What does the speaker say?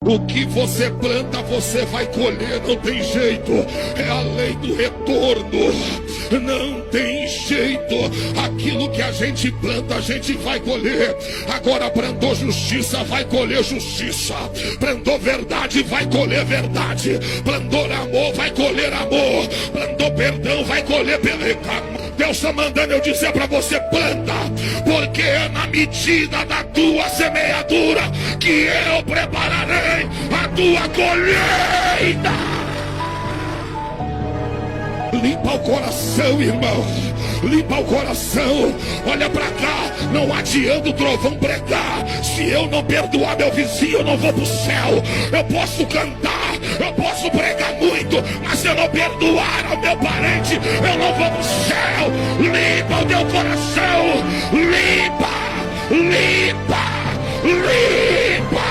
O que você planta, você vai colher, não tem jeito. É a lei do retorno. Não tem jeito. Aquilo que a gente planta, a gente vai colher. Agora plantou justiça, vai colher justiça. Plantou verdade, vai colher verdade. Plantou amor, vai colher amor. Plantou perdão, vai colher perdão. Deus está mandando eu dizer para você: planta, porque é na medida da tua semeadura que eu prepararei a tua colheita. Limpa o coração, irmão. Limpa o coração. Olha pra cá. Não adianta o trovão pregar. Se eu não perdoar meu vizinho, eu não vou pro céu. Eu posso cantar, eu posso pregar muito, mas se eu não perdoar ao meu parente, eu não vou pro céu. Limpa o teu coração. Limpa, limpa, limpa.